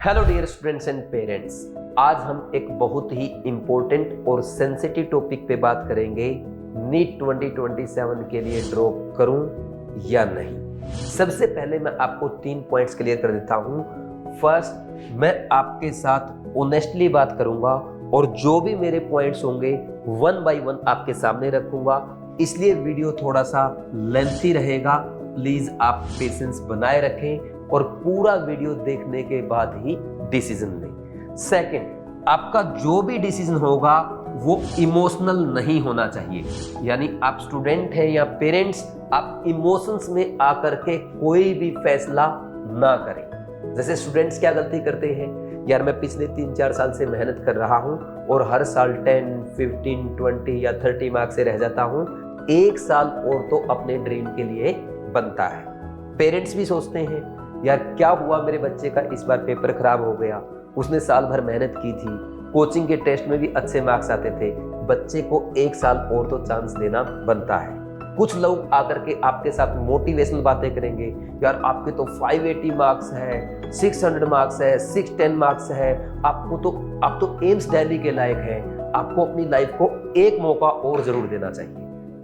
Hello dear students and parents, आज हम एक बहुत ही इम्पोर्टेंट और सेंसिटिव टॉपिक पे बात करेंगे। नीट 2027 के लिए ड्रॉप करूं या नहीं। सबसे पहले मैं आपको 3 पॉइंट्स क्लियर कर देता हूं। फर्स्ट, मैं आपके साथ ऑनेस्टली बात करूंगा और जो भी मेरे पॉइंट्स होंगे 1 बाय 1 आपके सामने रखूंगा, इसलिए वीडियो थोड़ा सा लेंथी रहेगा। प्लीज आप पेशेंस बनाए रखें और पूरा वीडियो देखने के बाद ही डिसीजन लें। सेकंड, आपका जो भी डिसीजन होगा वो इमोशनल नहीं होना चाहिए। यानी आप स्टूडेंट हैं या पेरेंट्स, आप इमोशंस में आकर के कोई भी फैसला ना करें। जैसे स्टूडेंट्स क्या गलती करते हैं, यार मैं पिछले 3-4 साल से मेहनत कर रहा हूं और हर साल 10, 15, 20 या 30 मार्क्स से रह जाता हूं, एक साल और तो अपने ड्रीम के लिए बनता है। पेरेंट्स भी सोचते हैं, यार क्या हुआ मेरे बच्चे का इस बार पेपर खराब हो गया, उसने साल भर मेहनत की थी, कोचिंग के टेस्ट में भी अच्छे मार्क्स आते थे, बच्चे को एक साल और तो चांस देना बनता है। कुछ लोग आकर के आपके साथ मोटिवेशनल बातें करेंगे, यार आपके तो 580 मार्क्स है, 600 मार्क्स है, 610 मार्क्स है, आप तो एम्स दिल्ली के लायक हैं, आपको अपनी लाइफ को एक मौका और जरूर देना चाहिए।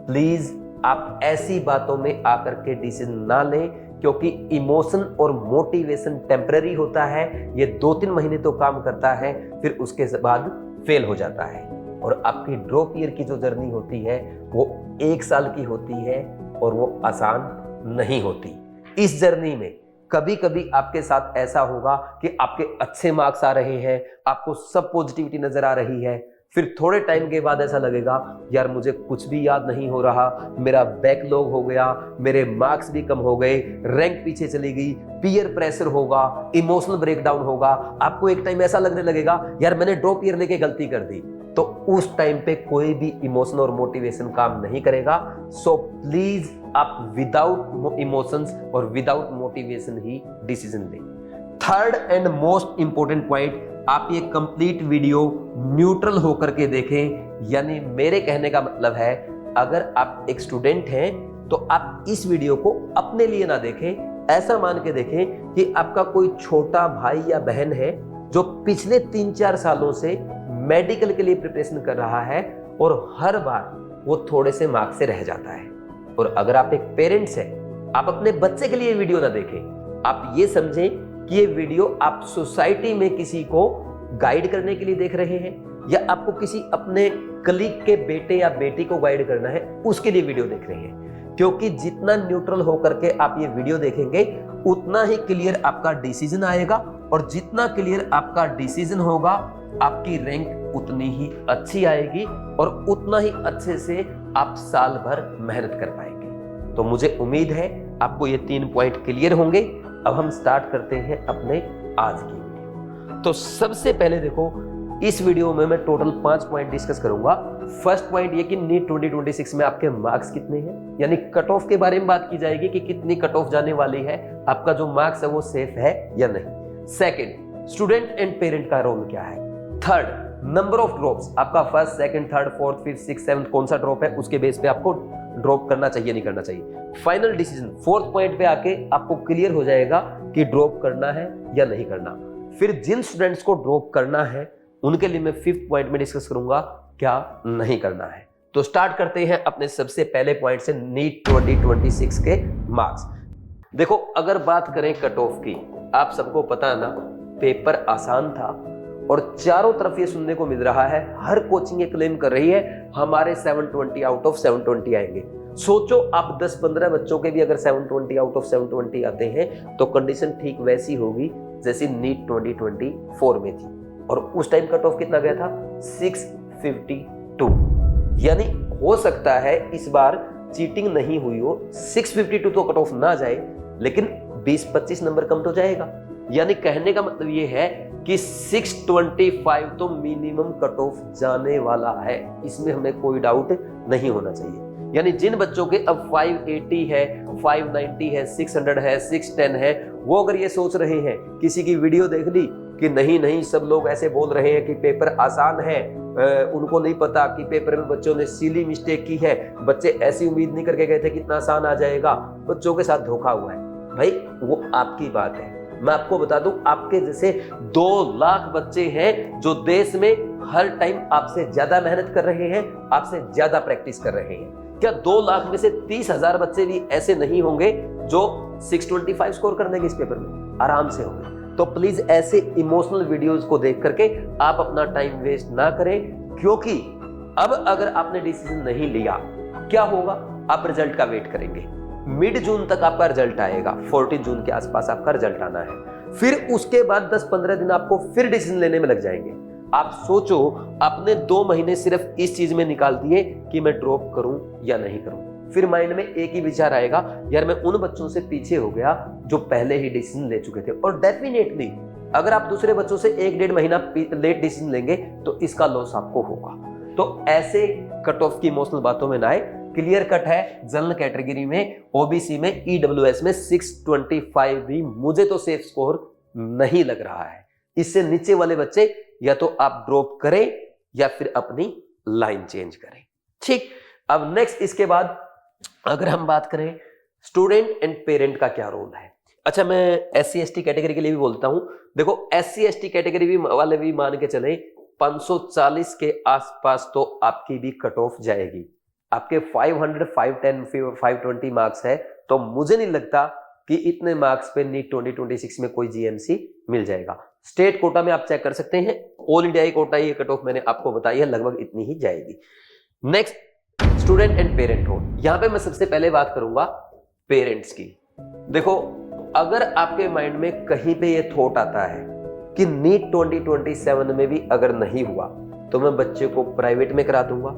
प्लीज आप ऐसी बातों में आकर के डिसीजन ना लें, क्योंकि इमोशन और मोटिवेशन टेम्पररी होता है। ये 2-3 महीने तो काम करता है, फिर उसके बाद फेल हो जाता है। और आपकी ड्रॉप ईयर की जो जर्नी होती है वो 1 साल की होती है और वो आसान नहीं होती। इस जर्नी में कभी कभी आपके साथ ऐसा होगा कि आपके अच्छे मार्क्स आ रहे हैं, आपको सब पॉजिटिविटी नजर आ रही है, फिर थोड़े टाइम के बाद ऐसा लगेगा, यार मुझे कुछ भी याद नहीं हो रहा, मेरा बैकलॉग हो गया, मेरे मार्क्स भी कम हो गए, रैंक पीछे चली गई, पीयर प्रेशर होगा, इमोशनल ब्रेकडाउन होगा। आपको एक टाइम ऐसा लगने लगेगा, यार मैंने ड्रॉप ईयर लेके गलती कर दी। तो उस टाइम पे कोई भी इमोशन और मोटिवेशन काम नहीं करेगा। सो प्लीज आप विदाउट इमोशंस और विदाउट मोटिवेशन ही डिसीजन लें। Third and most important point, आप ये कंप्लीट वीडियो न्यूट्रल होकर के देखें। यानी मेरे कहने का मतलब है, अगर आप एक स्टूडेंट हैं तो आप इस वीडियो को अपने लिए ना देखें, ऐसा मान के देखें कि आपका कोई छोटा भाई या बहन है जो पिछले 3-4 सालों से मेडिकल के लिए प्रिपरेशन कर रहा है और हर बार वो थोड़े से मार्क्स से रह जाता है। और अगर आप एक पेरेंट्स हैं, आप अपने बच्चे के लिए वीडियो ना देखें, आप ये समझें कि ये वीडियो आप सोसाइटी में किसी को गाइड करने के लिए देख रहे हैं, या आपको किसी अपने कलीग के बेटे या बेटी को गाइड करना है उसके लिए वीडियो देख रहे हैं। क्योंकि जितना न्यूट्रल होकर के आप ये वीडियो देखेंगे उतना ही क्लियर आपका डिसीजन आएगा, और जितना क्लियर आपका डिसीजन होगा आपकी रैंक उतनी ही अच्छी आएगी और उतना ही अच्छे से आप साल भर मेहनत कर पाएंगे। तो मुझे उम्मीद है आपको ये 3 पॉइंट क्लियर होंगे। अब हम स्टार्ट करते हैं अपने आज की वीडियो। तो सबसे पहले देखो, इस वीडियो में मैं टोटल 5 पॉइंट डिस्कस करूंगा। फर्स्ट पॉइंट ये कि नीट 2026 में आपके मार्क्स कितने हैं, यानी कट ऑफ के बारे में बात की जाएगी कि कितनी कट ऑफ जाने वाली है, आपका जो मार्क्स है वो सेफ है या नहीं। सेकंड, स्टूडेंट एंड पेरेंट का रोल क्या है। थर्ड, नंबर ऑफ ड्रॉप्स, आपका first, second, third, fourth, fifth, six, seventh कौन सा ड्रॉप है, उसके बेस पे आपको ड्रॉप करना चाहिए नहीं करना चाहिए। फाइनल डिसीजन, फोर्थ पॉइंट पे आके आपको क्लियर हो जाएगा कि ड्रॉप करना है या नहीं करना। फिर जिन स्टूडेंट्स को ड्रॉप करना है उनके लिए मैं 5th पॉइंट में डिस्कस करूंगा क्या नहीं करना है। तो स्टार्ट करते हैं अपने सबसे पहले पॉइंट से, नीट 2026 के मार्क्स। देखो, अगर बात करें कट ऑफ की, आप सबको पता है ना, पेपर आसान था और चारों तरफ ये सुनने को मिल रहा है, हर कोचिंग ये क्लेम कर रही है हमारे 720 आउट ऑफ 720 आएंगे। सोचो आप 10-15 बच्चों के भी अगर 720 आउट ऑफ 720 आते हैं तो कंडीशन ठीक वैसी होगी जैसी नीट 2024 में थी। और उस टाइम कट ऑफ कितना गया था, 652। यानी हो सकता है इस बार चीटिंग नहीं हुई हो, 652 तो कट ऑफ ना जाए, लेकिन 20-25 नंबर कम तो जाएगा। यानी कहने का मतलब ये है कि 625 तो मिनिमम कट ऑफ जाने वाला है, इसमें हमें कोई डाउट नहीं होना चाहिए। यानी जिन बच्चों के अब 580 है, 590 है, 600 है, 610 है, वो अगर ये सोच रहे हैं, किसी की वीडियो देख ली कि नहीं सब लोग ऐसे बोल रहे हैं कि पेपर आसान है, उनको नहीं पता कि पेपर में बच्चों ने सिली मिस्टेक की है, बच्चे ऐसी उम्मीद नहीं करके गए थे कि इतना आसान आ जाएगा, बच्चों के साथ धोखा हुआ है, भाई वो आपकी बात है। मैं आपको बता दूं, आपके जैसे 2 लाख बच्चे हैं जो देश में हर टाइम आपसे ज्यादा मेहनत कर रहे हैं, आपसे ज्यादा प्रैक्टिस कर रहे हैं। क्या 2 लाख में से 30,000 बच्चे भी ऐसे नहीं होंगे जो 625 स्कोर कर लेंगे इस पेपर में? आराम से होंगे। तो प्लीज ऐसे इमोशनल वीडियोस को देख करके आप अपना टाइम वेस्ट ना करें, क्योंकि अब अगर आपने डिसीजन नहीं लिया, क्या होगा? आप रिजल्ट का वेट करेंगे। मिड जून तक आपका रिजल्ट आएगा, 14 जून के आसपास आपका रिजल्ट आना है। फिर उसके बाद 10-15 दिन आपको फिर डिसीजन लेने में लग जाएंगे। आप सोचो, आपने 2 महीने सिर्फ इस चीज में निकाल दिए कि मैं ड्रॉप करूं या नहीं करूं। फिर माइंड में एक ही विचार आएगा, यार मैं उन बच्चों से पीछे हो गया जो पहले ही डिसीजन ले चुके थे। और डेफिनेटली अगर आप दूसरे बच्चों से 1-1.5 महीना लेट डिसीजन लेंगे तो इसका लॉस आपको होगा। तो ऐसे कट ऑफ की इमोशनल बातों में ना आए। क्लियर कट है, जनरल कैटेगरी में, ओबीसी में, ईडब्ल्यूएस में 625 भी मुझे तो सेफ स्कोर नहीं लग रहा है। इससे नीचे वाले बच्चे या तो आप ड्रॉप करें या फिर अपनी लाइन चेंज करें। ठीक, अब नेक्स्ट इसके बाद अगर हम बात करें स्टूडेंट एंड पेरेंट का क्या रोल है। अच्छा, मैं SC ST कैटेगरी के लिए भी बोलता हूं। देखो, SC ST कैटेगरी भी वाले भी मान के चले 540 के आसपास तो आपकी भी कट ऑफ जाएगी। आपके 500, 510, 520 मार्क्स है, तो मुझे नहीं लगता कि इतने मार्क्स पे नीट 2026 में कोई GMC मिल जाएगा। स्टेट कोटा में आप चेक कर सकते हैं, ऑल इंडिया कोटा ये कट ऑफ मैंने आपको बताई है, लगभग इतनी ही जाएगी। नेक्स्ट, स्टूडेंट एंड पेरेंट हो। यहां पे मैं सबसे पहले बात करूंगा पेरेंट्स की। देखो, अगर आपके माइंड में कहीं पे ये थॉट आता है कि नीट 2027 में भी अगर नहीं हुआ तो मैं बच्चे को प्राइवेट में करा दूंगा,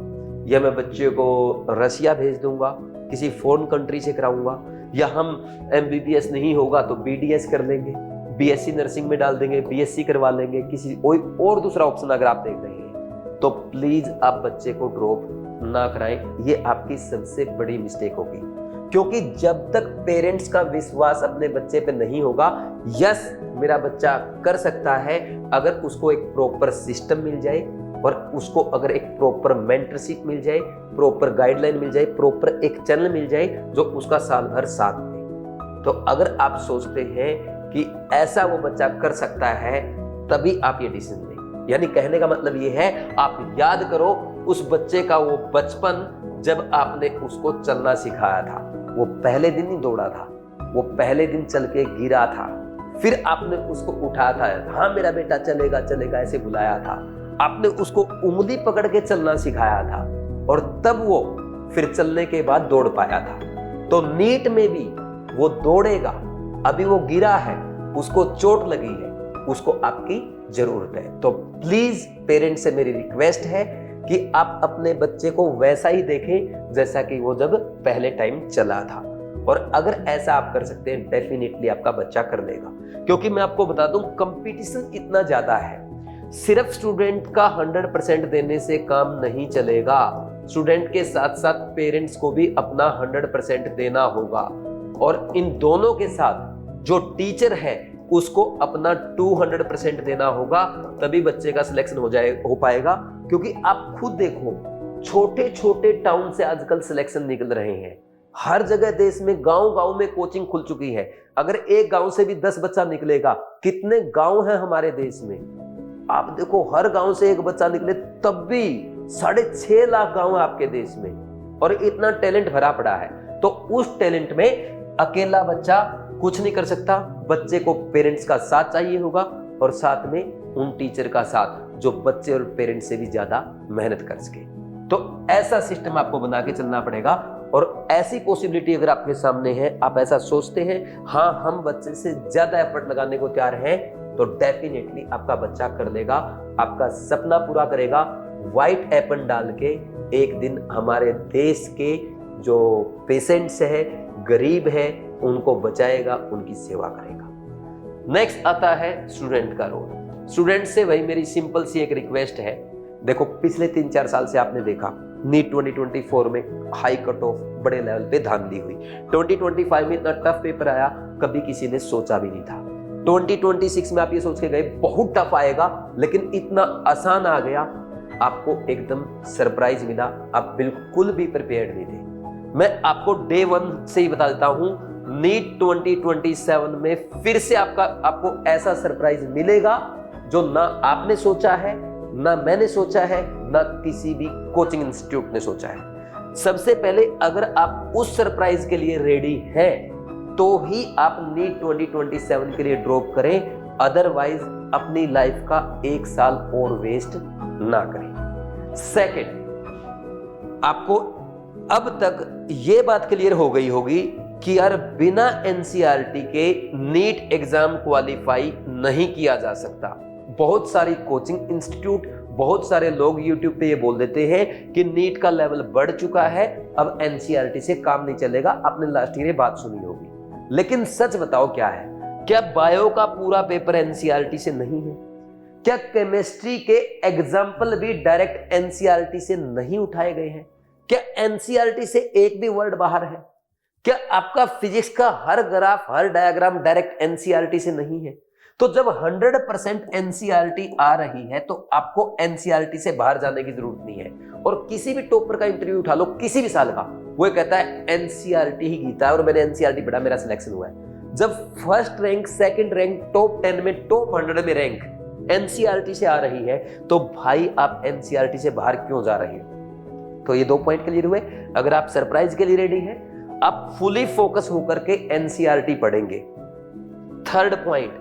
या मैं बच्चे को रशिया भेज दूंगा, किसी फॉरेन कंट्री से कराऊंगा, या हम MBBS नहीं होगा तो BDS कर लेंगे, BSc नर्सिंग में डाल देंगे, BSc करवा लेंगे, किसी कोई और दूसरा ऑप्शन अगर आप देख रहे हैं, तो प्लीज आप बच्चे को ड्रॉप ना कराएं। ये आपकी सबसे बड़ी मिस्टेक होगी, क्योंकि जब तक पेरेंट्स का विश्वास अपने बच्चे पे नहीं होगा, यस मेरा बच्चा कर सकता है, अगर उसको एक प्रॉपर सिस्टम मिल जाए और उसको अगर एक प्रॉपर मेंटरशिप मिल जाए, प्रॉपर गाइडलाइन मिल जाए, प्रॉपर एक चैनल मिल जाए जो उसका साल भर साथ दे। तो अगर आप सोचते हैं कि ऐसा वो बच्चा कर सकता है, तभी आप ये डिसीजन लें। यानी कहने का मतलब ये है, आप याद करो उस बच्चे का वो बचपन जब आपने उसको चलना सिखाया था। वो पहले दिन ही दौड़ा था, वो पहले दिन चल के गिरा था, फिर आपने उसको उठाया था, हाँ मेरा बेटा चलेगा चलेगा ऐसे बुलाया था, आपने उसको उंगली पकड़ के चलना सिखाया था, और तब वो फिर चलने के बाद दौड़ पाया था। तो नीट में भी वो दौड़ेगा। अभी वो गिरा है, उसको चोट लगी है, उसको आपकी जरूरत है। तो प्लीज पेरेंट्स से मेरी रिक्वेस्ट है कि आप अपने बच्चे को वैसा ही देखें जैसा कि वो जब पहले टाइम चला था। और अगर ऐसा आप कर सकते हैं, डेफिनेटली आपका बच्चा कर लेगा। क्योंकि मैं आपको बता दूं, कंपटीशन इतना ज्यादा है, सिर्फ स्टूडेंट का 100% देने से काम नहीं चलेगा। स्टूडेंट के साथ साथ पेरेंट्स को भी अपना 100% देना होगा, और इन दोनों के साथ जो टीचर है उसको अपना 200% देना होगा, तभी बच्चे का सिलेक्शन हो पाएगा। क्योंकि आप खुद देखो, छोटे छोटे टाउन से आजकल सिलेक्शन निकल रहे हैं। हर जगह देश में गांव-गांव में कोचिंग खुल चुकी है। अगर एक गांव से भी 10 बच्चा निकलेगा, कितने गांव हैं हमारे देश में? आप देखो, हर गांव से एक बच्चा निकले तब भी 6.5 लाख गांव है आपके देश में, और इतना टैलेंट भरा पड़ा है। तो उस टैलेंट में अकेला बच्चा कुछ नहीं कर सकता। बच्चे को पेरेंट्स का साथ चाहिए होगा, और साथ में उन टीचर का साथ जो बच्चे और पेरेंट्स से भी ज्यादा मेहनत कर सके। तो ऐसा सिस्टम आपको बना के चलना पड़ेगा। और ऐसी पॉसिबिलिटी अगर आपके सामने है, आप ऐसा सोचते हैं, हाँ हम बच्चे से ज्यादा एफर्ट लगाने को तैयार हैं, तो डेफिनेटली आपका बच्चा कर लेगा, आपका सपना पूरा करेगा। व्हाइट एपन डाल के एक दिन हमारे देश के जो पेशेंट्स है, गरीब है, उनको बचाएगा, उनकी सेवा करेगा। नेक्स्ट आता है स्टूडेंट का रोल। स्टूडेंट से वही मेरी सिंपल सी एक रिक्वेस्ट है। देखो, पिछले 3-4 साल से आपने देखा नीट 2024 में हाई कट ऑफ बड़े लेवल पे धांधली हुई। 2025 में इतना टफ पेपर आया, कभी किसी ने सोचा भी नहीं था। 2026 में आप ये सोच के गए बहुत टफ आएगा, लेकिन इतना आसान आ गया, आपको एकदम सरप्राइज मिला। आप बिल्कुल भी प्रिपेयर्ड नहीं थे। मैं आपको डे 1 से ही बता देता हूं, नीट 2027 में फिर से आपको ऐसा सरप्राइज मिलेगा जो ना आपने सोचा है, ना मैंने सोचा है, ना किसी भी कोचिंग इंस्टीट्यूट ने सोचा है। सबसे पहले अगर आप उस सरप्राइज के लिए रेडी हैं तो ही आप नीट 2027 के लिए ड्रॉप करें, अदरवाइज अपनी लाइफ का 1 साल और वेस्ट ना करें। सेकंड, आपको अब तक ये बात क्लियर हो गई होगी कि यार बिना एनसीईआरटी के नीट एग्जाम क्वालिफाई नहीं किया जा सकता। बहुत सारी कोचिंग इंस्टीट्यूट, बहुत सारे लोग यूट्यूब पे ये बोल देते हैं कि नीट का लेवल बढ़ चुका है, अब एनसीईआरटी से काम नहीं चलेगा। आपने लास्ट ईयर बात सुनी होगी, लेकिन सच बताओ क्या है? क्या बायो का पूरा पेपर एनसीईआरटी से नहीं है? क्या केमिस्ट्री के एग्जाम्पल भी डायरेक्ट एनसीईआरटी से नहीं उठाए गए हैं? क्या एनसीईआरटी से एक भी वर्ड बाहर है? क्या आपका फिजिक्स का हर ग्राफ, हर डायग्राम डायरेक्ट एनसीईआरटी से नहीं है? तो जब 100% एनसीईआरटी आ रही है तो आपको एनसीईआरटी से बाहर जाने की जरूरत नहीं है। और किसी भी टॉपर का इंटरव्यू उठा लो, किसी भी साल का, वो कहता है एनसीईआरटी ही गीता है और मैंने एनसीईआरटी पढ़ा, मेरा सिलेक्शन हुआ है। जब first rank, second rank, top 10 में, टॉप 100 में रैंक एनसीईआरटी से आ रही है, तो भाई आप एनसीईआरटी से बाहर क्यों जा रहे हो? तो ये 2 पॉइंट क्लियर हुए। अगर आप सरप्राइज के लिए रेडी हैं, आप फुली फोकस होकर के एनसीईआरटी पढ़ेंगे। थर्ड पॉइंट,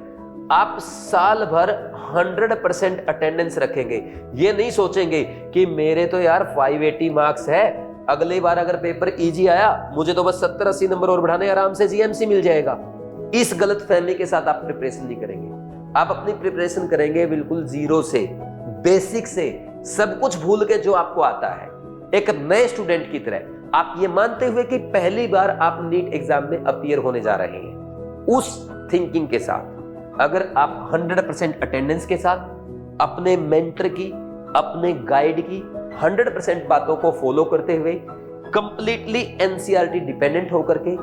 आप साल भर 100% अटेंडेंस रखेंगे। ये नहीं सोचेंगे कि मेरे तो यार 580 मार्क्स है, अगली बार अगर पेपर इजी आया मुझे तो बस 70-80 नंबर और बढ़ाने, आराम से जीएमसी मिल जाएगा। इस गलत फहमी के साथ आप प्रिपरेशन नहीं करेंगे। आप अपनी प्रिपरेशन करेंगे बिल्कुल जीरो से, बेसिक से, सब कुछ भूल के जो आपको आता है, एक नए स्टूडेंट की तरह। आप ये मानते हुए कि पहली बार आप नीट एग्जाम में अपीयर होने जा रहे हैं, उस थिंकिंग के साथ अगर आप 100% अटेंडेंस के साथ अपने मेंटर की, अपने गाइड की 100% बातों को फॉलो करते हुए, कंप्लीटली एनसीईआरटी डिपेंडेंट होकर के,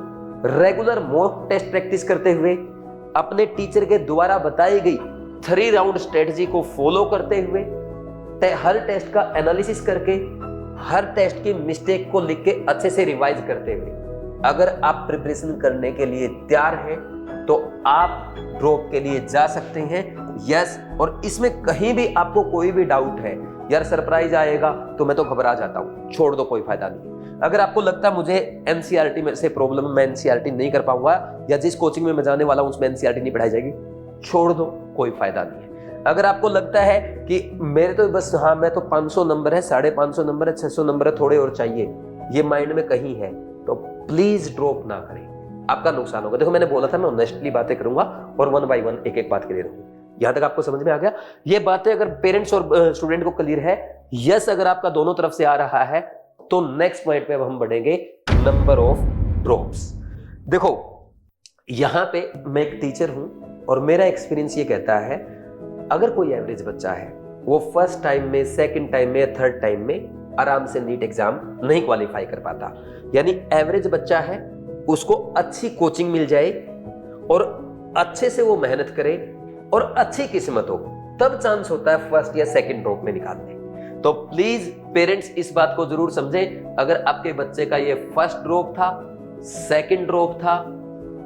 रेगुलर मॉक टेस्ट प्रैक्टिस करते हुए, अपने टीचर के द्वारा बताई गई 3 राउंड स्ट्रेटजी को फॉलो करते हुए, हर टेस्ट का एनालिसिस करके, हर टेस्ट की मिस्टेक को लिख के अच्छे से रिवाइज करते हुए अगर आप प्रिपरेशन करने के लिए तैयार हैं तो आप ड्रॉप के लिए जा सकते हैं। यस, और इसमें कहीं भी आपको कोई भी डाउट है, यार सरप्राइज आएगा तो मैं तो घबरा जाता हूं, छोड़ दो, कोई फायदा नहीं। अगर आपको लगता है मुझे एनसीईआरटी में से प्रॉब्लम, मैं एनसीईआरटी नहीं कर पाऊंगा, या जिस कोचिंग में मैं जाने वाला हूं उसमें एनसीईआरटी नहीं पढ़ाई जाएगी, छोड़ दो, कोई फायदा नहीं है। अगर आपको लगता है कि मेरे तो बस, हाँ मैं तो 500 नंबर है, 550 नंबर है, 600 नंबर है, थोड़े और चाहिए, ये माइंड में कहीं है, तो प्लीज ड्रॉप ना करें, आपका नुकसान होगा। देखो मैंने बोला था मैं ऑनेस्टली बातें करूंगा और 1 बाय 1 एक एक बात क्लियर होगी। यहां तक आपको समझ में आ गया? ये बातें अगर पेरेंट्स और स्टूडेंट को क्लियर है, यस अगर आपका दोनों तरफ से आ रहा है, तो नेक्स्ट पॉइंट पे अब हम बढ़ेंगे, नंबर ऑफ ड्रॉप्स। देखो यहां पे मैं एक टीचर हूं और मेरा एक्सपीरियंस ये कहता है, अगर कोई एवरेज बच्चा है, वो फर्स्ट टाइम में, सेकंड टाइम में या थर्ड टाइम में आराम से नीट एग्जाम नहीं क्वालिफाई कर पाता, यानी एवरेज बच्चा है, उसको अच्छी कोचिंग मिल जाए और अच्छे से वो मेहनत करे और अच्छी किस्मत हो, तब चांस होता है फर्स्ट या सेकंड ड्रॉप में निकालने। तो प्लीज पेरेंट्स इस बात को जरूर समझें, अगर आपके बच्चे का ये फर्स्ट ड्रॉप था, सेकंड ड्रॉप था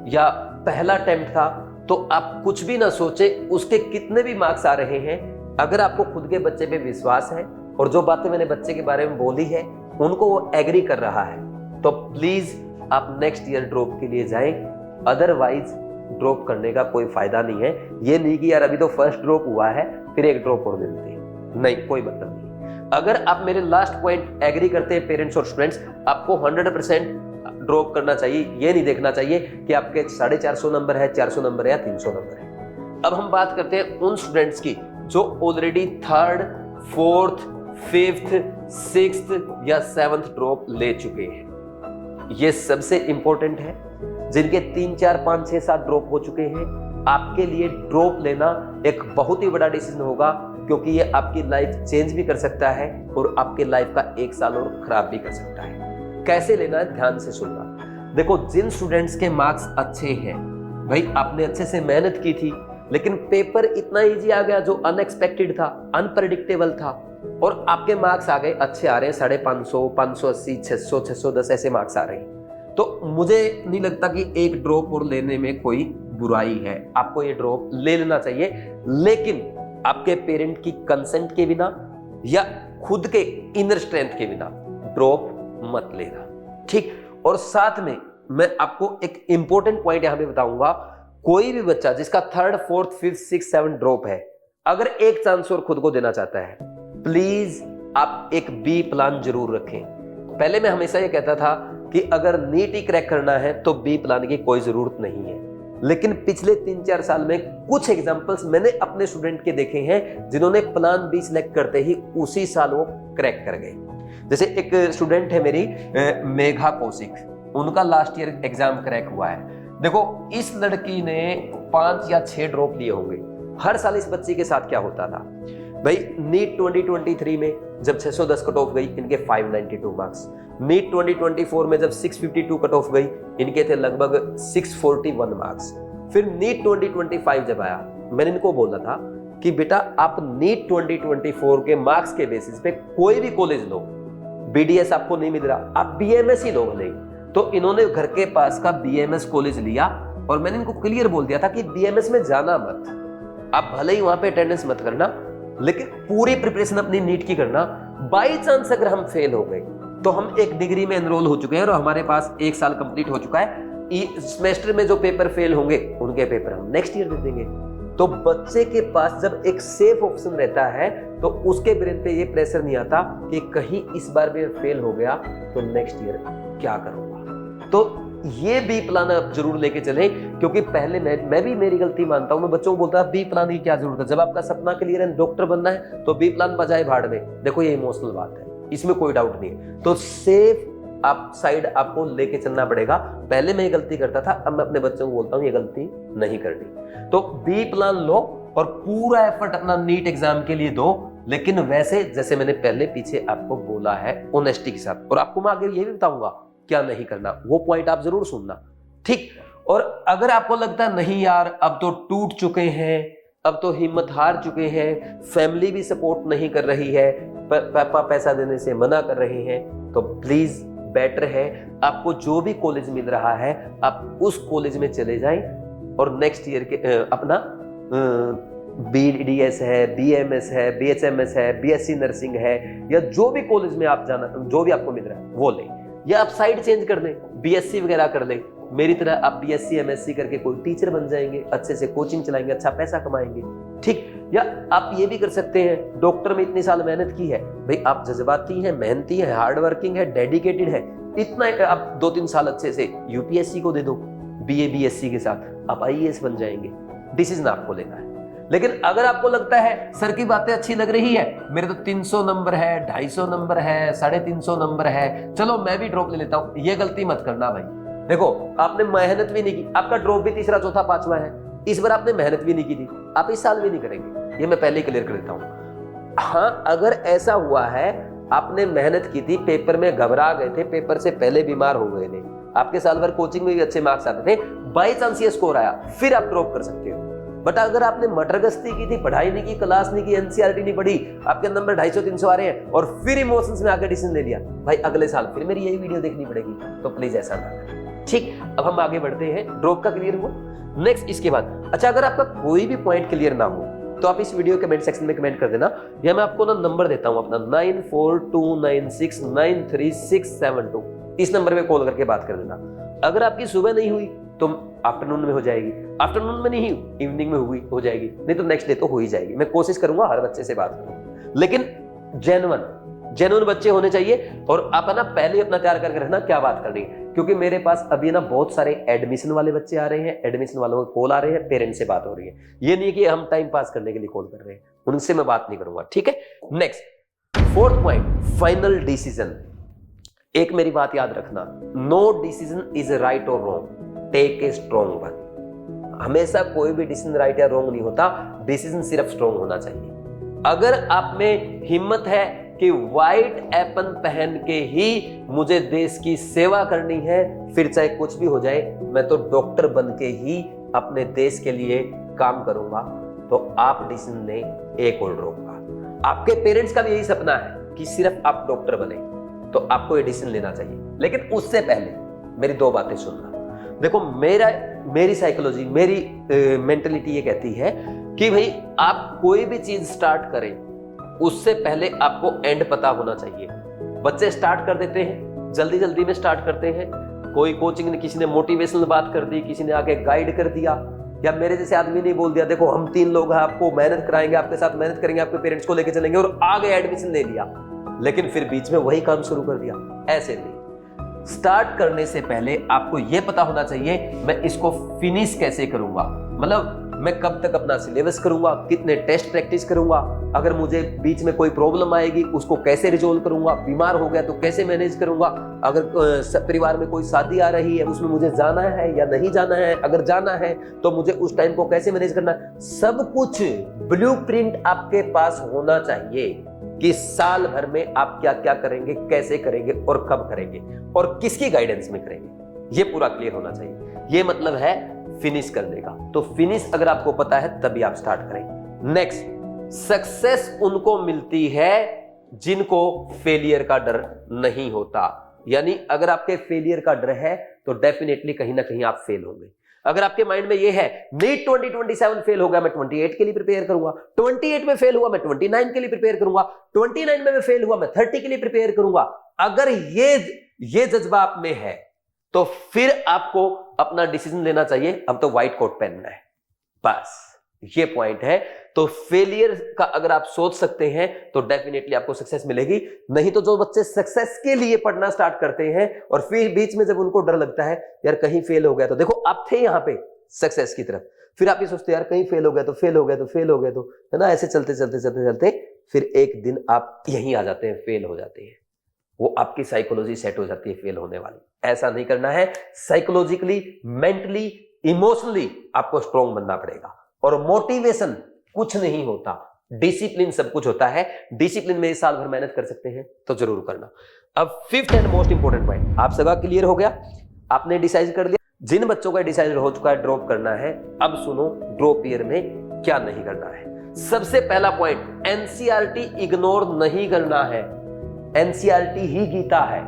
या पहला अटेम्प्ट था, तो आप कुछ भी ना सोचे उसके कितने भी मार्क्स आ रहे हैं। अगर आपको खुद के बच्चे पे विश्वास है और जो बातें मैंने बच्चे के बारे में बोली है उनको वो एग्री कर रहा है, तो प्लीज आप नेक्स्ट ईयर ड्रॉप के लिए जाएं, अदरवाइज ड्रॉप करने का कोई फायदा नहीं है। ये नहीं कि यार अभी तो फर्स्ट ड्रॉप हुआ है फिर एक ड्रॉप और दे देते हैं, नहीं, कोई मतलब नहीं। अगर आप मेरे लास्ट पॉइंट एग्री करते हैं पेरेंट्स और स्टूडेंट्स, आपको 100% ड्रॉप करना चाहिए, ये नहीं देखना चाहिए कि आपके 450 नंबर है, 400 नंबर है या 300 नंबर है। अब हम बात करते हैं उन स्टूडेंट्स की जो already 3rd, 4th, 5th, 6th या 7th ड्रॉप ले चुके हैं। ये सबसे इंपॉर्टेंट है, जिनके 3, 4, 5, 6, 7 ड्रॉप हो चुके हैं। आपके लिए ड्रॉप लेना एक बहुत ही बड़ा डिसीजन होगा, क्योंकि ये आपकी लाइफ चेंज भी कर सकता है और आपके लाइफ का 1 साल और खराब भी कर सकता है। कैसे लेना है, ध्यान से सुनना। देखो, जिन स्टूडेंट्स के मार्क्स अच्छे हैं, भाई आपने अच्छे से मेहनत की थी, लेकिन पेपर इतना इजी आ गया जो अनएक्सपेक्टेड था, अनप्रेडिक्टेबल था, और आपके मार्क्स आ गए, अच्छे आ रहे हैं, 550, 580, 600, 610 ऐसे मार्क्स आ रहे हैं। तो मुझे नहीं लगता कि एक ड्रॉप और लेने में कोई बुराई है, आपको ये ड्रॉप ले लेना चाहिए, लेकिन आपके पेरेंट की कंसेंट के बिना या खुद के इनर स्ट्रेंथ के बिना ड्रॉप मत लेना, ठीक। और साथ में मैं आपको एक इंपॉर्टेंट पॉइंट यहां पे बताऊंगा, कोई भी बच्चा जिसका 3rd 4th 5th 6th 7th drop है, अगर एक चांस और खुद को देना चाहता है, प्लीज आप एक बी प्लान जरूर रखें। पहले मैं हमेशा ये कहता था कि अगर नीट ही क्रैक करना है तो बी प्लान की कोई जरूरत नहीं है, लेकिन पिछले 3-4 साल में कुछ एग्जांपल्स मैंने अपने स्टूडेंट के देखे हैं जिन्होंने प्लान बी सिलेक्ट करते ही उसी साल वो क्रैक कर गए। जैसे एक स्टूडेंट है मेरी मेघा कौशिक, उनका लास्ट ईयर एग्जाम क्रैक हुआ है। देखो इस लड़की ने 5 या 6 ड्रॉप लिए होंगे। हर साल इस बच्ची के साथ क्या होता था भाई, नीट 2023 में जब 610 कट ऑफ गई, इनके 592 मार्क्स। नीट 2024 में जब 652 कट ऑफ गई, इनके थे लगभग 641 मार्क्स। फिर नीट 2025 जब आया, मैंने इनको बोला था कि बेटा आप नीट 2024 के मार्क्स के बेसिस पे कोई भी कॉलेज लो, बीडीएस आपको नहीं मिल रहा, आप बीएमएस ही लो भले। तो इन्होंने घर के पास का बीएमएस कॉलेज लिया और मैंने इनको क्लियर बोल दिया था कि बीएमएस में जाना मत, आप भले ही वहां पे अटेंडेंस मत करना, लेकिन पूरी प्रिपरेशन अपनी नीट की करना। बाई चांस अगर हम फेल हो गए तो हम एक डिग्री में एनरोल हो चुके हैं और हमारे पास 1 साल कंप्लीट हो चुका है। सेमेस्टर में जो पेपर फेल होंगे उनके पेपर हम नेक्स्ट ईयर दे देंगे। तो बच्चे के पास जब एक सेफ ऑप्शन रहता है तो उसके ब्रेन पे ये प्रेशर नहीं आता कि कहीं इस बार भी फेल हो गया तो नेक्स्ट ईयर क्या करूंगा। तो ये बी प्लान आप जरूर लेके चले, क्योंकि पहले मैं भी मेरी गलती मानता हूं, मैं बच्चों को बोलता बी प्लान की क्या जरूरत है, जब आपका सपना क्लियर है डॉक्टर बनना है तो बी प्लान बजाए भाड़ में। देखो ये इमोशनल बात है, इसमें कोई डाउट नहीं है। तो सेफ आप साइड आपको लेके चलना पड़ेगा। पहले मैं ये गलती करता था, अब मैं अपने बच्चों को बोलता हूं ये गलती नहीं करनी। तो बी प्लान लो और पूरा एफर्ट अपना नीट एग्जाम के लिए दो, लेकिन वैसे जैसे मैंने पहले पीछे आपको बोला है ऑनेस्टी के साथ। और आपको मैं आगे ये भी बताऊंगा क्या नहीं करना, वो पॉइंट आप जरूर सुनना, ठीक। और अगर आपको लगता है नहीं यार अब तो टूट चुके हैं, अब तो हिम्मत हार चुके हैं, फैमिली भी सपोर्ट नहीं कर रही है, पापा पैसा देने से मना कर रहे हैं, तो प्लीज बेटर है आपको जो भी कॉलेज मिल रहा है आप उस कॉलेज में चले जाएं और नेक्स्ट ईयर के अपना बीडीएस है, बीएमएस है, बीएचएमएस है, बीएससी नर्सिंग है, या जो भी कॉलेज में आप जाना, जो भी आपको मिल रहा है वो लें, या आप साइड चेंज कर लें, बीएससी वगैरह कर लें। मेरी तरह आप बीएससी एमएससी करके कोई टीचर बन जाएंगे, अच्छे से कोचिंग चलाएंगे, अच्छा पैसा कमाएंगे, ठीक। या आप ये भी कर सकते हैं, डॉक्टर में इतनी साल मेहनत की है भाई, आप जज्बाती हैं, मेहनती हैं, हार्ड वर्किंग है, डेडिकेटेड है, इतना आप 2-3 साल अच्छे से यूपीएससी को दे दो, बीए बीएससी के साथ आप आईएएस बन जाएंगे। डिसीजन आपको लेना है। लेकिन अगर आपको लगता है सर की बातें अच्छी लग रही है, मेरे तो 300 नंबर है, 250 नंबर है, 350 नंबर है, चलो मैं भी ड्रॉप ले लेता हूं, ये गलती मत करना भाई। देखो आपने मेहनत भी नहीं की, आपका ड्रॉप भी 3रा 4था 5वां है, इस बार आपने मेहनत भी नहीं की थी, आप इस साल भी नहीं करेंगे, ये मैं पहले क्लियर कर देता हूं। हाँ अगर ऐसा हुआ है आपने मेहनत की थी, पेपर में घबरा गए थे, पेपर से पहले बीमार हो गए थे, आपके साल भर कोचिंग में भी अच्छे मार्क्स आते थे, बाई चांस ये स्कोर आया, फिर आप ड्रॉप कर सकते हो। बट अगर आपने मटरगस्ती की थी, पढ़ाई नहीं की, क्लास नहीं की, एनसीईआरटी नहीं पढ़ी, आपके नंबर 250-300 आ रहे हैं और फिर इमोशंस में आकर डिसीजन ले लिया, भाई अगले साल फिर मेरी यही वीडियो देखनी पड़ेगी, तो प्लीज ऐसा ना करें, ठीक। अब हम आगे बढ़ते हैं, ड्रॉप का क्लियर हुआ। नेक्स्ट इसके बाद अच्छा अगर आपका कोई भी पॉइंट क्लियर ना हो तो आप इस वीडियो कमेंट सेक्शन में कमेंट कर देना, या मैं आपको ना नंबर देता हूं अपना 9429693672, इस नंबर पे कॉल करके बात कर देना। अगर आपकी सुबह नहीं हुई तो आफ्टरनून में हो जाएगी, आफ्टरनून में नहीं हुई इवनिंग में हुई हो जाएगी, नहीं तो नेक्स्ट डे तो हो ही जाएगी। मैं कोशिश करूंगा हर बच्चे से बात करूं, लेकिन जेन्युइन बच्चे होने चाहिए। और आप ना पहले ही अपना तैयार करके रखना क्या बात करनी है, क्योंकि मेरे पास अभी ना बहुत सारे एडमिशन वाले बच्चे आ रहे हैं, एडमिशन वालों को कॉल आ रहे हैं, पेरेंट्स से बात हो रही है, ये नहीं कि हम टाइम पास करने के लिए कॉल कर रहे हैं, उनसे मैं बात नहीं करूंगा, ठीक है। Next 4th point, final decision. एक मेरी बात याद रखना, नो डिसीजन इज राइट और wrong, take a strong one. हमेशा कोई भी डिसीजन राइट या रॉन्ग नहीं होता, डिसीजन सिर्फ स्ट्रॉन्ग होना चाहिए। अगर आप में हिम्मत है कि व्हाइट एपन पहन के ही मुझे देश की सेवा करनी है, फिर चाहे कुछ भी हो जाए, मैं तो डॉक्टर बन के ही अपने देश के लिए काम करूंगा, तो आप डिसीजन लें एक और ड्रॉप का। आपके पेरेंट्स का भी यही सपना है कि सिर्फ आप डॉक्टर बने, तो आपको ये डिसीजन लेना चाहिए। लेकिन उससे पहले मेरी दो बातें सुनना। देखो मेरी साइकोलॉजी, मेरी मेंटलिटी ये कहती है कि भाई आप कोई भी चीज स्टार्ट करें उससे पहले आपको एंड पता होना चाहिए। बच्चे स्टार्ट कर देते हैं, जल्दी जल्दी में स्टार्ट करते हैं। कोई कोचिंग ने, किसी ने मोटिवेशनल बात कर दी, किसी ने आके गाइड कर दिया, या मेरे जैसे आदमी ने बोल दिया देखो हम 3 लोग हैं, आपको मेहनत कराएंगे, आपके साथ मेहनत करेंगे, आपके पेरेंट्स को लेके चलेंगे, और आगे एडमिशन ले लिया, लेकिन फिर बीच में वही काम शुरू कर दिया। ऐसे नहीं, स्टार्ट करने से पहले आपको यह पता होना चाहिए मैं इसको फिनिश कैसे करूंगा, मतलब मैं कब तक अपना सिलेबस करूंगा, कितने टेस्ट प्रैक्टिस करूंगा, अगर मुझे बीच में कोई प्रॉब्लम आएगी उसको कैसे रिजोल्व करूंगा, बीमार हो गया तो कैसे मैनेज करूंगा, अगर परिवार में कोई शादी आ रही है उसमें मुझे जाना है या नहीं जाना है, अगर जाना है तो मुझे उस टाइम को कैसे मैनेज करना है। सब कुछ ब्लूप्रिंट आपके पास होना चाहिए कि साल भर में आप क्या क्या करेंगे, कैसे करेंगे और कब करेंगे और किसकी गाइडेंस में करेंगे, ये पूरा क्लियर होना चाहिए। ये मतलब है फिनिश करने का। तो फिनिश अगर आपको पता है तभी आप स्टार्ट करें। नेक्स्ट, सक्सेस उनको मिलती है जिनको फेलियर का डर नहीं होता। यानी अगर आपके फेलियर का डर है तो डेफिनेटली कहीं ना कहीं आप फेल होंगे। अगर आपके माइंड में ये है नीट 2027 फेल हो गया, मैं 28 के लिए प्रिपेयर करूंगा, 28 में फेल हुआ मैं 29 के लिए प्रिपेयर करूंगा, 29 में फेल हुआ मैं 30 के लिए प्रिपेयर करूंगा, अगर ये जज्बा आप में है तो फिर आपको अपना डिसीजन लेना चाहिए, अब तो व्हाइट कोट पहनना है, बस ये पॉइंट है। तो फेलियर का अगर आप सोच सकते हैं तो डेफिनेटली आपको सक्सेस मिलेगी। नहीं तो जो बच्चे सक्सेस के लिए पढ़ना स्टार्ट करते हैं और फिर बीच में जब उनको डर लगता है यार कहीं फेल हो गया तो, देखो आप थे यहां पे सक्सेस की तरफ, फिर आप ये सोचते यार कहीं फेल हो गया तो फेल हो गया तो फेल हो गया तो, है ना, ऐसे चलते चलते चलते चलते फिर एक दिन आप यहीं आ जाते हैं, फेल हो जाते हैं। वो आपकी साइकोलॉजी सेट हो जाती है फेल होने वाली। ऐसा नहीं करना है। साइकोलॉजिकली, मेंटली, इमोशनली आपको स्ट्रॉन्ग बनना पड़ेगा। और मोटिवेशन कुछ नहीं होता, डिसिप्लिन सब कुछ होता है। डिसिप्लिन में इस साल भर मेहनत कर सकते हैं तो जरूर करना। अब 5th and most important point, आप सबका क्लियर हो गया, आपने डिसाइड कर लिया। जिन बच्चों का डिसाइड हो चुका है ड्रॉप करना है, अब सुनो ड्रॉप ईयर में क्या नहीं करना है। सबसे पहला पॉइंट, एनसीईआरटी इग्नोर नहीं करना है। एनसीईआरटी ही गीता है।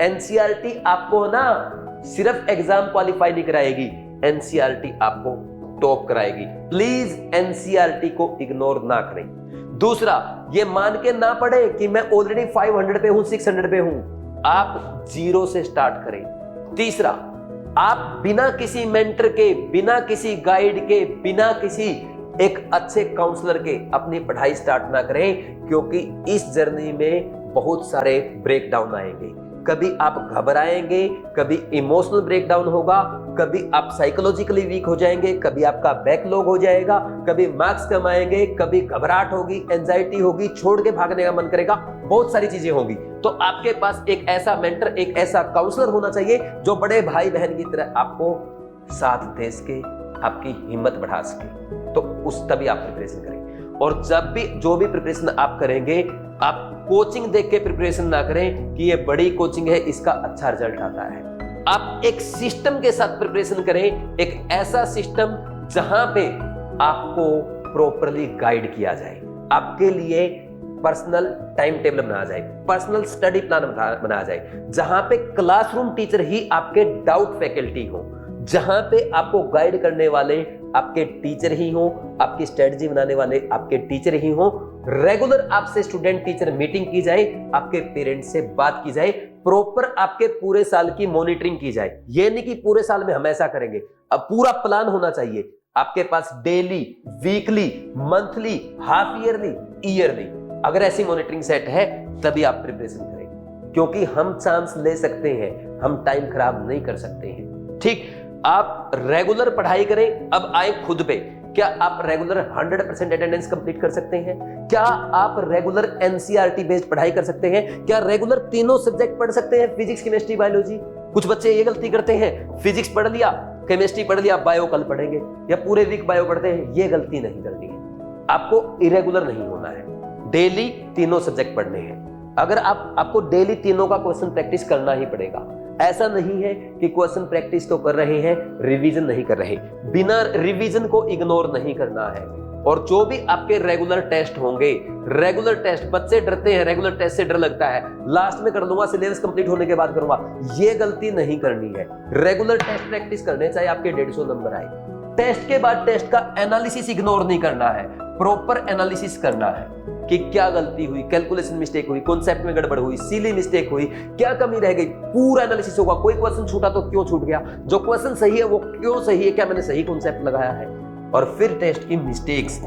एनसीईआरटी आपको ना सिर्फ एग्जाम क्वालिफाई नहीं कराएगी, एनसीईआरटी आपको टॉप कराएगी। प्लीज एनसीईआरटी को इग्नोर ना करें। दूसरा, ये मान के ना पढ़े कि मैं ऑलरेडी 500 पे हूं, 600 पे हूं, आप 0 से स्टार्ट करें। तीसरा, आप बिना किसी मेंटर के, बिना किसी गाइड के, बिना किसी एक अच्छे काउंसलर के अपनी पढ़ाई स्टार्ट ना करें, क्योंकि इस जर्नी में बहुत सारे ब्रेकडाउन आएंगे। कभी आप घबराएंगे, कभी इमोशनल ब्रेकडाउन होगा, कभी आप साइकोलॉजिकली वीक हो जाएंगे, कभी आपका बैकलॉग हो जाएगा, कभी मार्क्स कम आएंगे, कभी घबराहट होगी, एंजाइटी होगी, छोड़ के भागने का मन करेगा, बहुत सारी चीजें होंगी। तो आपके पास एक ऐसा मेंटर, एक ऐसा काउंसलर होना चाहिए जो बड़े भाई बहन की तरह आपको साथ दे सके, आपकी हिम्मत बढ़ा सके। तो उस तभी आप प्रिपरेशन करें। और जब भी जो भी प्रिपरेशन आप करेंगे, आप कोचिंग देख के प्रिपरेशन ना करें कि ये बड़ी कोचिंग है इसका अच्छा रिजल्ट आता है। आप एक सिस्टम के साथ प्रिपरेशन करें, एक ऐसा सिस्टम जहां पे आपको प्रॉपरली गाइड किया जाए, आपके लिए पर्सनल टाइम टेबल बनाया जाए, पर्सनल स्टडी प्लान बनाया जाए, जहां पे क्लासरूम टीचर ही आपके डाउट फैकल्टी हो, जहां पे आपको गाइड करने वाले आपके टीचर ही हो, आपकी स्ट्रेटजी बनाने वाले आपके टीचर ही हो। रेगुलर आपसे स्टूडेंट टीचर मीटिंग की जाए, आपके पेरेंट्स से बात की जाए, प्रॉपर आपके पूरे साल की मॉनिटरिंग की जाए। ये नहीं कि पूरे साल में हम ऐसा करेंगे, अब पूरा प्लान होना चाहिए आपके पास, daily, weekly, monthly, half yearly, yearly. अगर ऐसी मॉनिटरिंग सेट है तभी आप प्रिपरेशन करें, क्योंकि हम चांस ले सकते हैं, हम टाइम खराब नहीं कर सकते हैं। ठीक, आप रेगुलर पढ़ाई करें। अब आए खुद पे, क्या आप रेगुलर 100% अटेंडेंस कंप्लीट कर सकते हैं? क्या आप रेगुलर एनसीईआरटी बेस्ड पढ़ाई कर सकते हैं? क्या रेगुलर तीनों सब्जेक्ट पढ़ सकते हैं, फिजिक्स, केमिस्ट्री, बायोलॉजी? कुछ बच्चे ये गलती करते हैं, फिजिक्स पढ़ लिया, केमिस्ट्री पढ़ लिया, बायो कल पढ़ेंगे, या पूरे वीक बायो पढ़ते हैं। ये गलती नहीं करनी है, आपको इरेगुलर नहीं होना है, डेली तीनों सब्जेक्ट पढ़ने हैं। अगर आपको डेली तीनों का क्वेश्चन प्रैक्टिस करना ही पड़ेगा। ऐसा नहीं है कि क्वेश्चन प्रैक्टिस तो कर रहे हैं, रिवीजन नहीं कर रहे। बिना रिवीजन को इग्नोर नहीं करना है। और जो भी आपके रेगुलर टेस्ट होंगे, रेगुलर टेस्ट, बच्चे डरते हैं, रेगुलर टेस्ट से डर लगता है, लास्ट में कर लूंगा, सिलेबस कंप्लीट होने के बाद करूंगा, ये गलती नहीं करनी है। रेगुलर टेस्ट प्रैक्टिस करने, चाहे आपके 150 नंबर आए। टेस्ट के बाद टेस्ट का एनालिसिस इग्नोर नहीं करना है, प्रॉपर एनालिसिस करना है कि क्या गलती हुई, कैलकुलेशन मिस्टेक हुई, कॉन्सेप्ट में गड़बड़ हुई, सीली मिस्टेक हुई, क्या कमी रह गई, पूरा एनालिसिस होगा। कोई क्वेश्चन छूटा तो क्यों छूट गया, जो क्वेश्चन सही है वो क्यों सही है, क्या मैंने सही कॉन्सेप्ट लगाया है। और फिर टेस्ट की मिस्टेक्स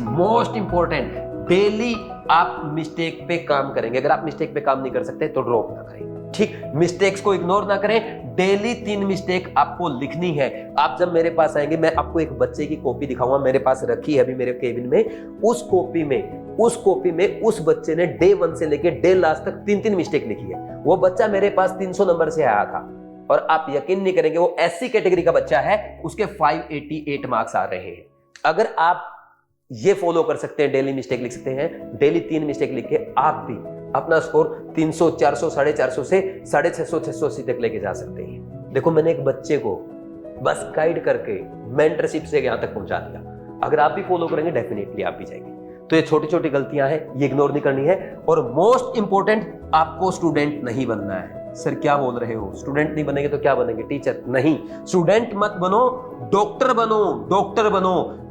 मोस्ट इंपॉर्टेंट, डेली आप मिस्टेक पे काम करेंगे। अगर आप मिस्टेक पे काम नहीं कर सकते तो ड्रॉप ना करें, ठीक, मिस्टेक्स को इग्नोर ना करें। डेली 3 मिस्टेक आपको लिखनी है। आप जब मेरे पास आएंगे, मैं आपको एक बच्चे की कॉपी दिखाऊंगा, मेरे पास रखी है अभी मेरे केबिन में। उस कॉपी में उस बच्चे ने डे 1 से लेके डे लास्ट तक 3 मिस्टेक लिखी है। वो बच्चा मेरे पास 300 नंबर से आया था, और आप यकीन नहीं करेंगे, वो एससी कैटेगरी का बच्चा है, उसके 588 मार्क्स आ रहे हैं। अगर आप ये फॉलो कर सकते हैं, डेली मिस्टेक लिख सकते हैं, डेली 3 मिस्टेक लिख के आप भी अपना स्कोर 300, 400, 450 से 650, 680 तक लेके जा सकते हैं। देखो, मैंने एक बच्चे को बस गाइड करके मेंटरशिप से यहां तक पहुंचा दिया। अगर आप भी फॉलो करेंगे, डेफिनेटली आप भी जाएंगे। तो ये छोटी छोटी गलतियां हैं, ये इग्नोर नहीं करनी है। और मोस्ट इंपॉर्टेंट, आपको स्टूडेंट नहीं बनना है। सर क्या बोल रहे हो, स्टूडेंट नहीं बनेंगे तो क्या बनेंगे, टीचर? नहीं, स्टूडेंट मत बनो, डॉक्टर बनो, डॉक्टर बनो।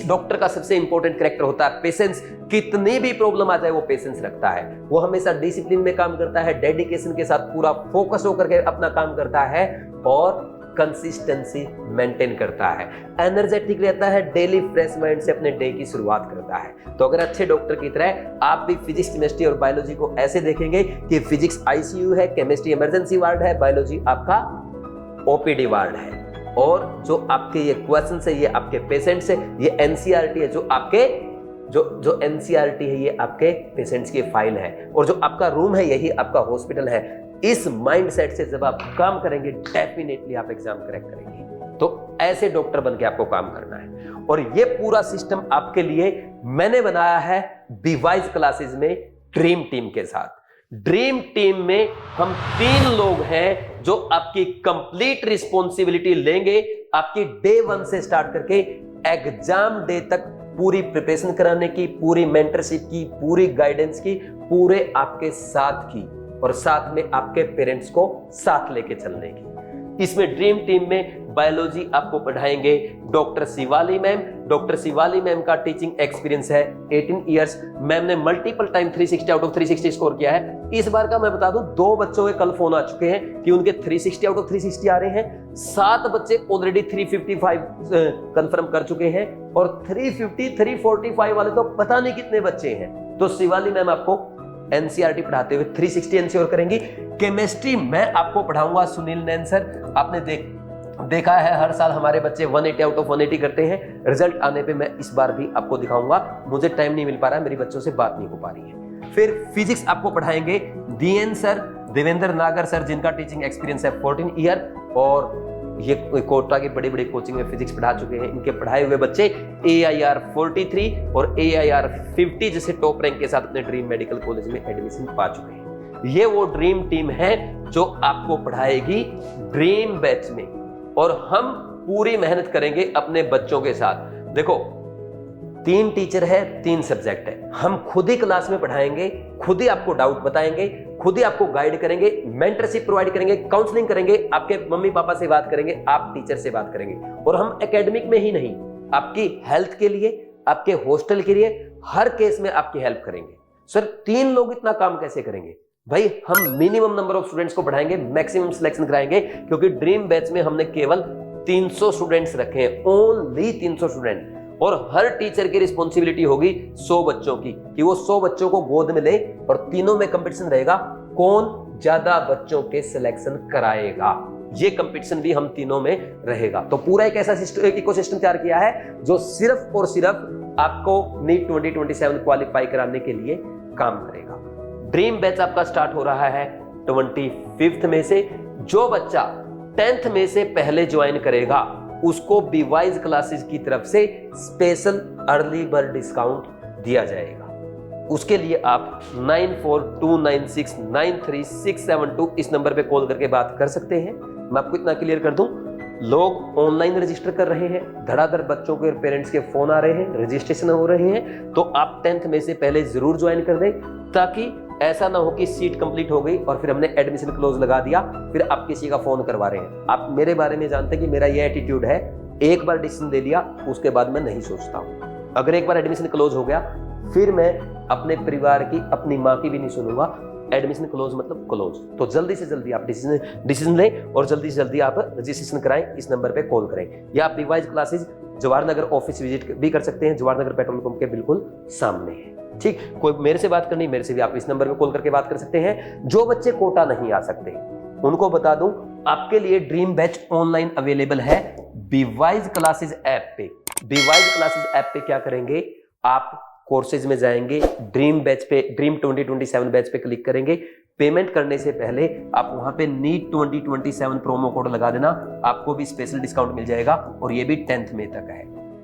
डॉक्टर का सबसे इंपॉर्टेंट कैरेक्टर होता है पेशेंस। कितनी भी प्रॉब्लम आ जाए वो पेशेंस रखता है, वो हमेशा डिसिप्लिन में काम करता है, डेडिकेशन के साथ पूरा फोकस होकर के अपना काम करता है, और कंसिस्टेंसी मेंटेन करता है, एनर्जेटिक रहता है, डेली फ्रेश माइंड से अपने डे की शुरुआत करता है। तो अगर अच्छे डॉक्टर की तरह आप भी फिजिक्स, केमिस्ट्री और बायोलॉजी को ऐसे देखेंगे कि फिजिक्स आईसीयू है, केमिस्ट्री इमरजेंसी वार्ड है, बायोलॉजी आपका ओपीडी वार्ड है, और जो आपके ये क्वेश्चन है ये आपके पेशेंट्स है, ये एनसीईआरटी है, जो आपके जो एनसीईआरटी है ये आपके पेशेंट्स की फाइल है, और जो आपका रूम है यही आपका हॉस्पिटल है। इस माइंडसेट से जब आप काम करेंगे, डेफिनेटली आप एग्जाम क्रैक करेंगे। तो ऐसे डॉक्टर बन के आपको काम करना है, और ये पूरा सिस्टम आपके लिए मैंने बनाया है डिवाइस क्लासेस में ड्रीम टीम के साथ। ड्रीम टीम में हम 3 लोग हैं जो आपकी कंप्लीट रिस्पॉन्सिबिलिटी लेंगे, आपकी डे 1 से स्टार्ट करके एग्जाम डे तक पूरी प्रिपरेशन कराने की, पूरी मेंटरशिप की, पूरी गाइडेंस की, पूरे आपके साथ की, और साथ में आपके पेरेंट्स को साथ लेके चलने की। इसमें ड्रीम टीम में बायोलॉजी आपको पढ़ाएंगे doctor Shivali ma'am. Doctor Shivali ma'am का टीचिंग एक्सपीरियंस है 18 इयर्स। मैम ने multiple time 360 out of 360 score किया है। इस बार का मैं बता दूं, 2 बच्चों के कल फोन आ चुके हैं कि उनके 360 आउट ऑफ 360 आ रहे हैं। 7 बच्चे ऑलरेडी 355 कंफर्म कर चुके हैं, और 350, 345 वाले तो पता नहीं कितने बच्चे हैं। तो शिवाली मैम आपको एनसीईआरटी पढ़ाते हुए 360 एनसीईआर करेंगी। केमिस्ट्री मैं आपको पढ़ाऊंगा सुनील नैन सर। आपने देखा है हर साल हमारे बच्चे 180 आउट ऑफ 180 करते हैं। रिजल्ट आने पे मैं इस बार भी आपको दिखाऊंगा। मुझे टाइम नहीं मिल पा रहा है, मेरी बच्चों से बात नहीं हो पा रही है। फिर फिजिक्स आपको पढ़ाएंगे DN सर, देवेंद्र नागर सर, जिनका टीचिंग एक्सपीरियंस है 14 ईयर, और ये कोटा की बड़ी बड़ी कोचिंग में फिजिक्स पढ़ा चुके हैं। इनके पढ़ाए हुए बच्चे AIR 43 और AIR 50 जैसे टॉप रैंक के साथ अपने ड्रीम मेडिकल कॉलेज में एडमिशन पा चुके हैं। ये वो ड्रीम टीम है जो आपको पढ़ाएगी ड्रीम बैच में, और हम पूरी मेहनत करेंगे अपने बच्चों के साथ। देखो, 3 टीचर है, 3 सब्जेक्ट है। हम खुद ही क्लास में पढ़ाएंगे, खुद ही आपको डाउट बताएंगे, खुद ही आपको गाइड करेंगे, मेंटरशिप प्रोवाइड करेंगे, काउंसलिंग करेंगे, आपके मम्मी पापा से बात करेंगे, आप टीचर से बात करेंगे। और हम एकेडमिक में ही नहीं, आपकी हेल्थ के लिए, आपके हॉस्टल के लिए, हर केस में आपकी हेल्प करेंगे। सर 3 लोग इतना काम कैसे करेंगे? भाई हम मिनिमम नंबर ऑफ स्टूडेंट्स को पढ़ाएंगे, मैक्सिमम सिलेक्शन कराएंगे, क्योंकि ड्रीम बैच में हमने केवल 300 स्टूडेंट्स रखे हैं, ओनली 300 स्टूडेंट। और हर टीचर की रिस्पॉन्सिबिलिटी होगी 100 बच्चों की, कि वो 100 बच्चों को गोद में ले, और तीनों में कंपटीशन रहेगा कौन ज्यादा बच्चों के सिलेक्शन कराएगा। ये कंपटीशन भी हम तीनों में रहेगा। तो पूरा एक ऐसा इकोसिस्टम तैयार किया है जो सिर्फ और सिर्फ आपको नीट 2027 क्वालिफाई कराने के लिए काम करेगा। ड्रीम बैच आपका स्टार्ट हो रहा है 25 में से। जो बच्चा 10th में से पहले ज्वाइन करेगा उसको बीवाइज क्लासेस की तरफ से स्पेशल अर्ली बर्ड डिस्काउंट दिया जाएगा। उसके लिए आप 9429693672 इस नंबर पे कॉल करके बात कर सकते हैं। मैं आपको इतना क्लियर कर दूं, लोग ऑनलाइन रजिस्टर कर रहे हैं, धड़ाधड़ बच्चों के पेरेंट्स के फोन आ रहे हैं, रजिस्ट्रेशन हो रहे हैं। तो आप 10th में से पहले जरूर ज्वाइन कर दें, ताकि ऐसा ना हो कि सीट कंप्लीट हो गई और फिर हमने एडमिशन क्लोज लगा दिया, फिर आप किसी का फोन करवा रहे हैं। आप मेरे बारे में जानते हैं कि मेरा ये एटीट्यूड है, एक बार डिसीजन ले लिया उसके बाद मैं नहीं सोचता हूं। अगर एक बार एडमिशन क्लोज हो गया फिर मैं अपने परिवार की, अपनी माँ की भी नहीं सुनूंगा। एडमिशन क्लोज मतलब क्लोज। तो जल्दी से जल्दी आप डिसीजन लें और जल्दी से जल्दी आप रजिस्ट्रेशन कराएं। इस नंबर पे कॉल करें, या आप बीवाइज classes Jawahar Nagar office visit भी कर सकते हैं, जवाहर नगर पेट्रोल पंप के बिल्कुल सामने है। ठीक, कोई मेरे से बात करनी, मेरे से भी आप इस नंबर पे कॉल करके बात कर सकते हैं। जो बच्चे कोटा नहीं आ सकते उनको बता दूं, आपके लिए ड्रीम बैच ऑनलाइन अवेलेबल है बीवाइज क्लासेज ऐप पे। बीवाइज क्लासेज ऐप पे क्या करेंगे, आप कोर्सेज में जाएंगे, ड्रीम बैच पे, ड्रीम 2027 बैच पे क्लिक करेंगे। पेमेंट करने से पहले आप वहां पे नीट 2027 प्रोमो कोड लगा देना, आपको भी स्पेशल डिस्काउंट मिल जाएगा, और ये भी 10th में तक है।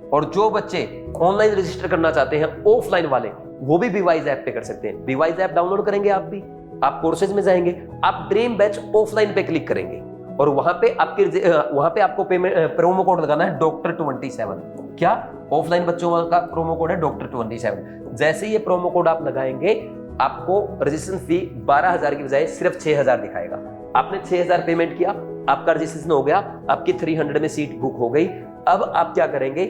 और जो बच्चे ऑनलाइन रजिस्टर करना चाहते हैं ऑफलाइन वाले, वो भी बीवाइज ऐप पे कर सकते हैं। बीवाइज ऐप डाउनलोड करेंगे आप भी, आप कोर्सेज में जाएंगे, आप ड्रीम बैच ऑफलाइन पे क्लिक करेंगे और वहां पे आपको पेमेंट प्रोमो कोड लगाना है डॉक्टर 27। क्या? ऑफलाइन बच्चों का प्रोमो कोड है डॉक्टर 27। जैसे ये प्रोमो कोड आप लगाएंगे, आपको रजिस्ट्रेशन फी 12,000 की बजाय सिर्फ 6,000 दिखाएगा। आपने 6,000 पेमेंट किया, आपका रजिस्ट्रेशन हो गया, आपकी 300 में सीट बुक हो गई। अब आप क्या करेंगे,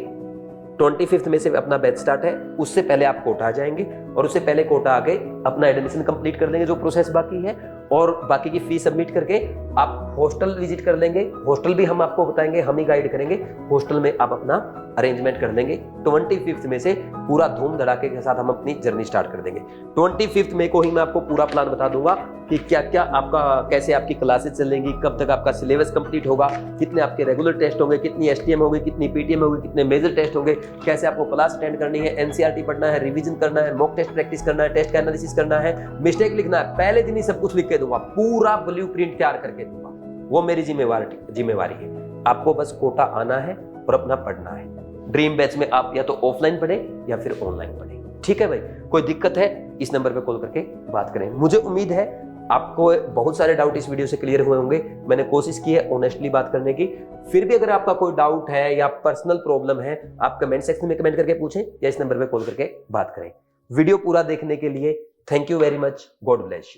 25 में से अपना बैच स्टार्ट है, उससे पहले आप कोटा आ जाएंगे और उससे पहले कोटा आके अपना एडमिशन कंप्लीट कर लेंगे जो प्रोसेस बाकी है, और बाकी की फीस सबमिट करके आप हॉस्टल विजिट कर लेंगे। हॉस्टल भी हम आपको बताएंगे, हम ही गाइड करेंगे। हॉस्टल में आप अपना अरेंजमेंट कर लेंगे। 25 में से पूरा धूम धड़ाके के साथ हम अपनी जर्नी स्टार्ट कर देंगे। 25 मई को ही मैं आपको पूरा प्लान बता दूंगा कि क्या क्या आपका, कैसे आपकी क्लासेस चलेंगी, कब तक आपका सिलेबस कंप्लीट होगा, कितने आपके रेगुलर टेस्ट होंगे, कितनी एसटीएम होगी, कितनी पीटीएम होगी, कितने मेजर टेस्ट होंगे, कैसे आपको क्लास अटेंड करनी है, एनसीईआरटी पढ़ना है, रिवीजन करना है, मॉक टेस्ट प्रैक्टिस करना है, टेस्ट का एनालिसिस करना है, मिस्टेक लिखना है। पहले दिन ही सब कुछ लिख के दूंगा, पूरा ब्लूप्रिंट तैयार करके दूंगा। वो मेरी जिम्मेवारी है। आपको बस कोटा आना है और अपना पढ़ना है। ड्रीम बैच में आप या तो ऑफलाइन पढ़े या फिर ऑनलाइन पढ़े। ठीक है भाई, कोई दिक्कत है इस नंबर पे कॉल करके बात करें। मुझे उम्मीद है आपको बहुत सारे डाउट इस वीडियो से क्लियर हुए होंगे। मैंने कोशिश की है ऑनेस्टली बात करने की। फिर भी अगर आपका कोई डाउट है या पर्सनल प्रॉब्लम है, आप कमेंट सेक्शन में कमेंट करके पूछें या इस नंबर पे कॉल करके बात करें। वीडियो पूरा देखने के लिए thank you very much. God bless you.